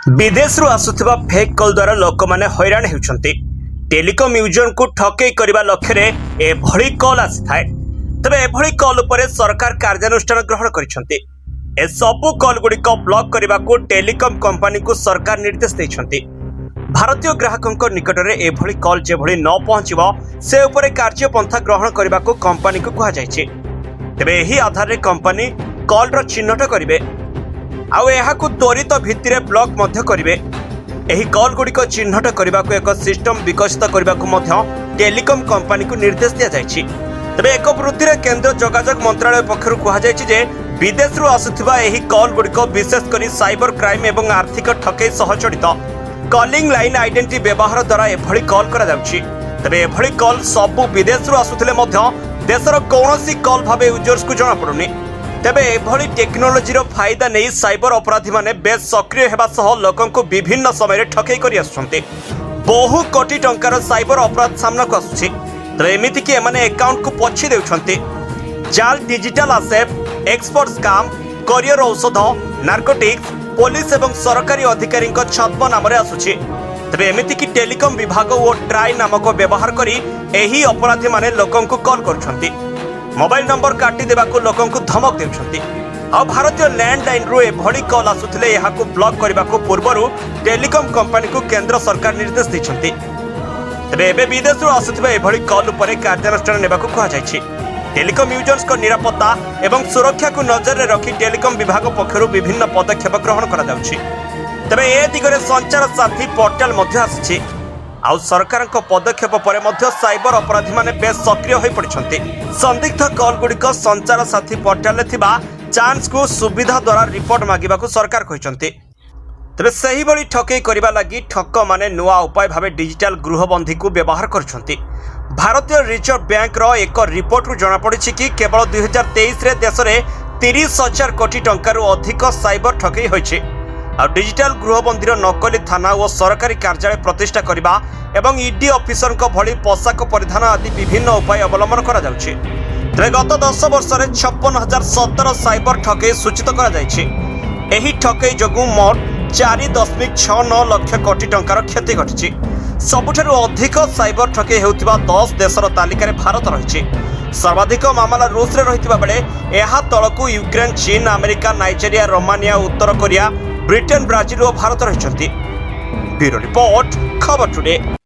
विदेश आसुथिबा fake call द्वारा लोक माने हैरान हेउछन्ति। टेलीकॉम यूजर को ठकई करबा लक्ष्य एभली कॉल आसिथाए। तबे एभली कॉल उपरे सरकार कार्यानुष्ठान ग्रहण करिसन्ति। ए सबु कॉल गुडिक ब्लॉक करबा को टेलीकॉम कंपनी को सरकार निर्देश दैछन्ति। भारतीय ग्राहकों निकटरे एभली कॉल जेभली न पहुँचबो से उपरे कार्यपंथा ग्रहण करबा को कंपनी को कहा जायछि। तबे एही आधार रे कंपनी कॉल रो चिन्हट करिवे आउ एहाकु त्वरित भित्तिरे ब्लॉक मध्य करिवे। एही कॉल गुडिक चिन्हट करबा को एक सिस्टम विकसित करबा को मध्य टेलीकॉम कंपनी को निर्देश दिया जायछि। तबे एक वृत्तिरे केंद्र जोगाजोग मंत्रालय पक्षरु कहा जायछि जे विदेशरु आसुथिबा एही कॉल गुडिक विशेष करी साइबर क्राइम एवं आर्थिक ठकई सह जड़ित कॉलिंग लाइन आइडेंटिटी व्यवहार द्वारा एभली कॉल करा जाउछि। तबे एभली कॉल सबु विदेशरु आसुथिले मध्य देशर कोनोसी कॉल भाबे यूजर्स को जणा पडुनी। तेबे एभली टेक्नोलोजीर फायदा नहीं साइबर अपराधी माने बेस सक्रिय हेबा सह लोकन को विभिन्न समय ठकई करि आछन्ते। बहु कोटी टंकार साइबर अपराध सामना को आछुछि। तबे एमिति कि एमाने अकाउंट को पछि देउछन्ते। जाल digital asset expert scam career औषध नार्कोटिक्स पुलिस एवं सरकारी अधिकारी छद्म नाम आसुछि। तबे एमिति कि टेलीकॉम विभाग और ट्राई नामक व्यवहार करी एही अपराधी माने लोकन को कॉल करुछन्ति। मोबाइल नंबर काटी देबा को लोकन को धमक देउछन्ति। आ भारतीय लैंडलाइन रो एभली कॉल आसुथिले एहाकु ब्लॉक करबा को पूर्वरु टेलीकॉम कंपनी को केंद्र सरकार निर्देश दैछन्ति। तबे एबे विदेशरु आसुथिबा एभली कॉल उपरे कार्यानुष्ठान नेबा को कहा जायछि। टेलीकॉम यूजर्स को निरापत्ता एवं सुरक्षा को नजर रे रखी टेलीकॉम विभाग पक्षरु विभिन्न पदक्षेप ग्रहण करा जाउछि। तबे ए दिगरे संचार साथी पोर्टल मध्य आछि। आउ सरकार पदक्षेप पर मध्य साइबर अपराधी माने बेस सक्रिय होई पड़िछन्ति। संदिग्ध कॉल गुडिक संचार साथी पोर्टल थिबा चांस को सुविधा द्वारा रिपोर्ट मागिबा को सरकार कहिसन्ति। तबे सही बड़ी ठकई करबा लागि ठक माने नुआ उपाय भाबे डिजिटल गृहबंदी को व्यवहार करछन्ति। भारतीय रिजर्व बैंक रो एक रिपोर्ट रु जणा पड़िछि कि केवल 2023 रे देश रे 30,000 कोटी टंका अधिक साइबर ठकई होइछि। आ डिजिटल गृहबंदीर नकली थाना और सरकारी कार्यालय प्रतिष्ठा करबा एवं ईडी ऑफिसर भली पोशाक परिधान आदि विभिन्न उपाय अवलंबन करा जाउछि। तबे गत 10 वर्ष रे 56,017 साइबर ठकई सूचित करा जायछि। एही ठकई जगु मोट 4.69 लाख कोटी टंकार क्षति घटिछि। सबुठारु अधिक साइबर ठकई हेउतिबा 10 देशर तालिका रे भारत रहिछि। सर्वाधिक मामला रूस रे रहितिबा बेले एहा तळकु यूक्रेन चीन अमेरिका नाइजेरिया रोमानिया उत्तर कोरिया ब्रिटेन ब्राजिल और भारत रहिछन्ति। ब्यूरो रिपोर्ट खबर टुडे।